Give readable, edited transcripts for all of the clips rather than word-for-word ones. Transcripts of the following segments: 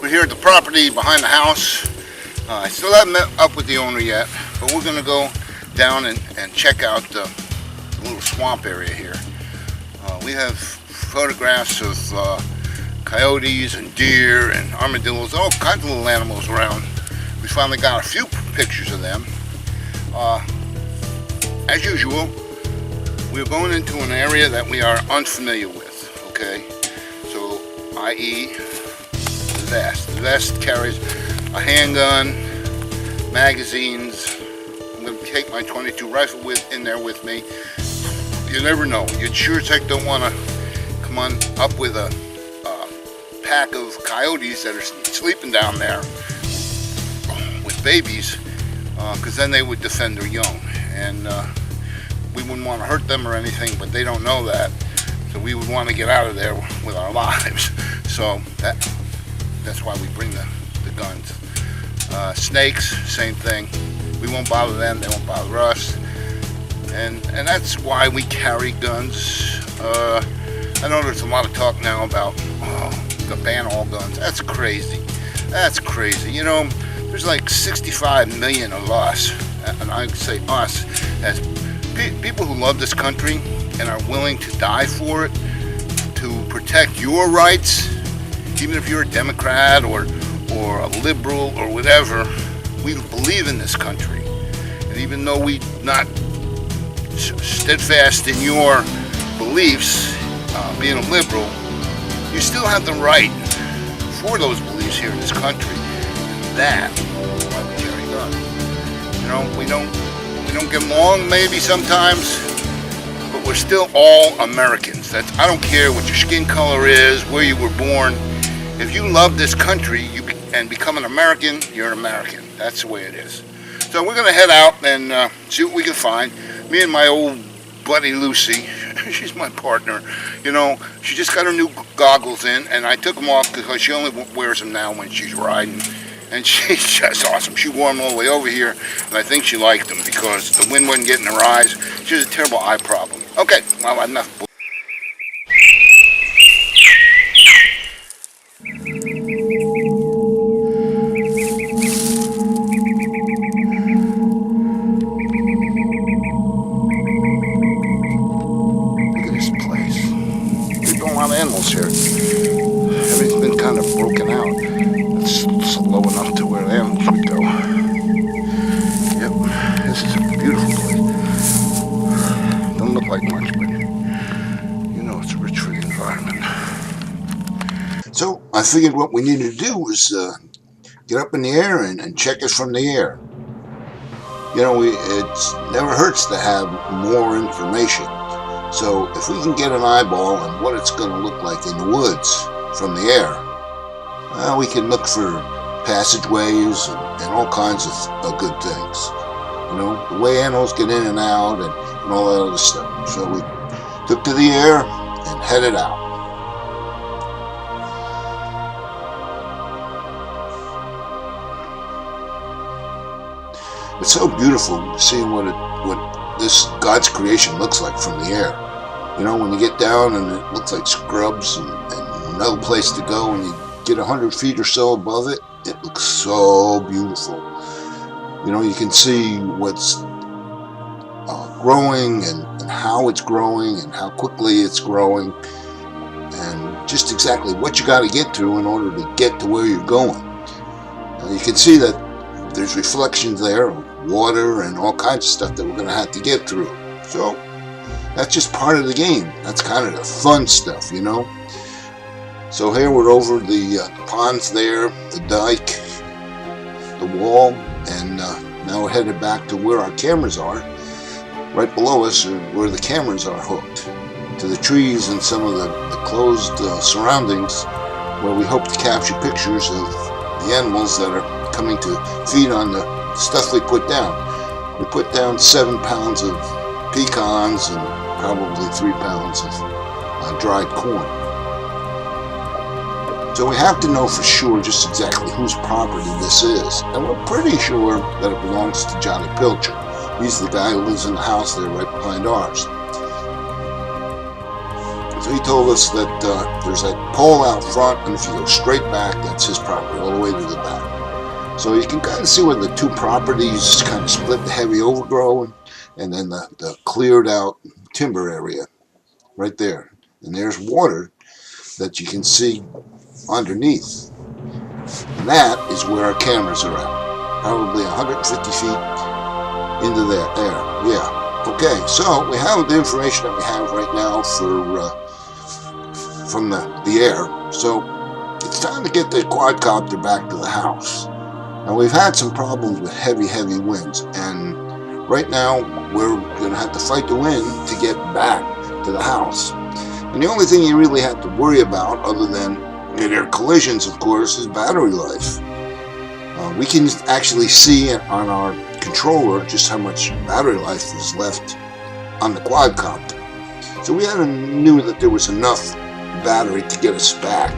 we're here at the property behind the house. I still haven't met up with the owner yet, but we're going to go down and check out the little swamp area here. We have photographs of coyotes and deer and armadillos, all kinds of little animals around. We finally got a few pictures of them. As usual, we're going into an area that we are unfamiliar with, okay? So, i.e., the vest. The vest carries a handgun, magazines. I'm going to take my .22 rifle in there with me. You never know. You sure as heck don't want to come on up with a pack of coyotes that are sleeping down there with babies, because then they would defend their young. And we wouldn't want to hurt them or anything, but they don't know that. So we would want to get out of there with our lives. So that's why we bring the guns. Snakes, same thing. We won't bother them, they won't bother us. And that's why we carry guns. I know there's a lot of talk now about to ban all guns. That's crazy. That's crazy. You know, there's like 65 million of us, and I say us as people who love this country and are willing to die for it, to protect your rights, even if you're a Democrat or a liberal or whatever. We believe in this country, and even though we're not steadfast in your beliefs, being a liberal, you still have the right for those beliefs here in this country. And that's why we carry guns. You know, we don't get along maybe sometimes, but we're still all Americans. I don't care what your skin color is, where you were born. If you love this country and become an American, you're an American. That's the way it is. So we're going to head out and see what we can find. Me and my old buddy Lucy, she's my partner. You know, she just got her new goggles in, and I took them off because she only wears them now when she's riding. And she's just awesome. She wore them all the way over here, and I think she liked them because the wind wasn't getting her eyes. She has a terrible eye problem. Okay, well, enough. Animals here. Everything's been kind of broken out. It's low enough to where the animals would go. Yep, this is a beautiful place. Don't look like much, but you know it's rich for the environment. So I figured what we needed to do was get up in the air and check it from the air. You know, it never hurts to have more information. So if we can get an eyeball on what it's going to look like in the woods from the air, we can look for passageways and all kinds of good things. You know, the way animals get in and out and all that other stuff. So we took to the air and headed out. It's so beautiful seeing what this God's creation looks like from the air. You know, when you get down and it looks like scrubs and another place to go, and you get 100 feet or so above it, it looks so beautiful. You know, you can see what's growing and how it's growing and how quickly it's growing, and just exactly what you got to get through in order to get to where you're going. You can see that there's reflections there of water and all kinds of stuff that we're going to have to get through. So that's just part of the game. That's kind of the fun stuff, you know. So here we're over the ponds there, the dike, the wall, and now we're headed back to where our cameras are. Right below us are where the cameras are hooked to the trees and some of the closed surroundings, where we hope to capture pictures of the animals that are coming to feed on the stuff we put down. We put down 7 pounds of pecans and probably 3 pounds of dried corn. So we have to know for sure just exactly whose property this is, and we're pretty sure that it belongs to Johnny Pilcher. He's the guy who lives in the house there right behind ours. So he told us that there's that pole out front, and if you go straight back, that's his property, all the way to the back. So you can kind of see where the two properties kind of split, the heavy overgrown, and then the cleared out timber area right there. And there's water that you can see underneath. And that is where our cameras are at. Probably 150 feet into there. Yeah. Okay, so we have the information that we have right now from the air. So it's time to get the quadcopter back to the house. Now we've had some problems with heavy winds, and right now we're going to have to fight the wind to get back to the house. And the only thing you really have to worry about, other than their collisions, of course, is battery life. We can actually see on our controller just how much battery life is left on the quadcopter. So we knew that there was enough battery to get us back.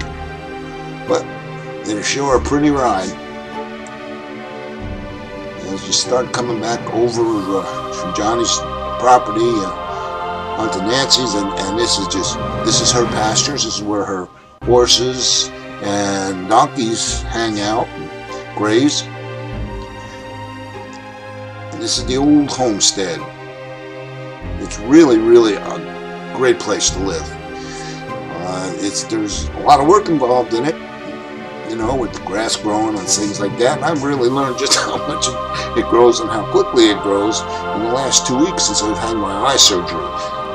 But they're sure a pretty ride. As you start coming back over from Johnny's property onto Nancy's, and this is her pastures. This is where her horses and donkeys hang out and graze. And this is the old homestead. It's really a great place to live. There's a lot of work involved in it, you know, with the grass growing and things like that. And I've really learned just how much it grows and how quickly it grows in the last 2 weeks since I've had my eye surgery.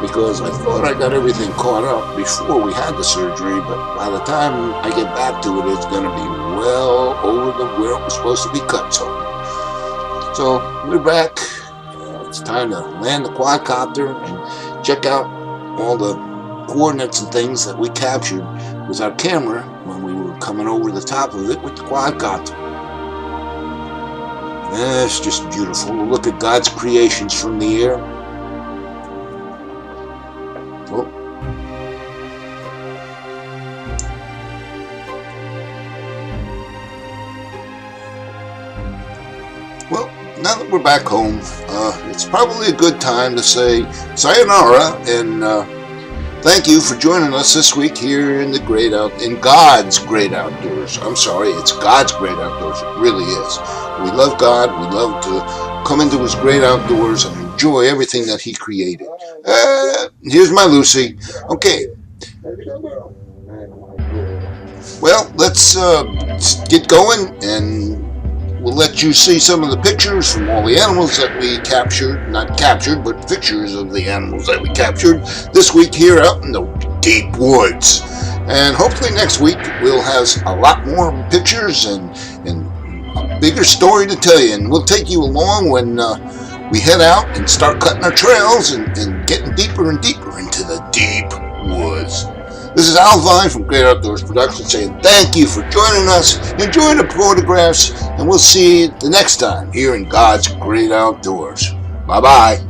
Because I thought I got everything caught up before we had the surgery, but by the time I get back to it, it's going to be well over where it was supposed to be cut. So we're back. It's time to land the quadcopter and check out all the coordinates and things that we captured with our camera when we were coming over the top of it with the quadcopter. It's just beautiful to look at God's creations from the air. Oh. Well, now that we're back home, it's probably a good time to say sayonara and thank you for joining us this week here in God's Great Outdoors. I'm sorry, it's God's Great Outdoors. It really is. We love God. We love to come into His great outdoors and enjoy everything that He created. Here's my Lucy. Okay. Well, let's get going, and we'll let you see some of the pictures from all the animals that we captured. Not captured, but pictures of the animals that we captured this week here out in the deep woods. And hopefully next week we'll have a lot more pictures and a bigger story to tell you. And we'll take you along when we head out and start cutting our trails and getting deeper and deeper into the deep woods. This is Al Vine from Great Outdoors Productions saying thank you for joining us, enjoy the photographs, and we'll see you the next time here in God's Great Outdoors. Bye-bye. Bye.